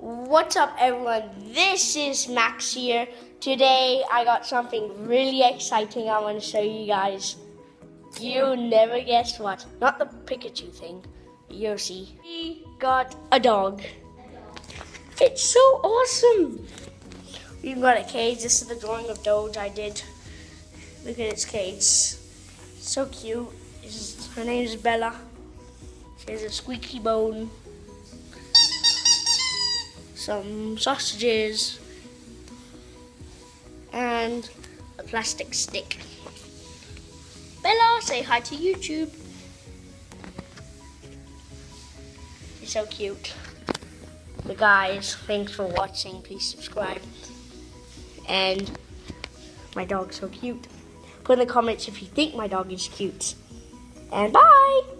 What's up, everyone? This is Max here. Today I got something really exciting I want to show you guys. You never guess what. Not the Pikachu thing. You'll see. We got a dog. It's so awesome. We've got a cage. This is the drawing of Doge I did. Look at its cage. So cute. Her name is Bella. She has a squeaky bone. Some sausages and a plastic stick. Bella, say hi to YouTube. You're so cute. But guys, thanks for watching. Please subscribe. And my dog's so cute. Put in the comments if you think my dog is cute. And bye!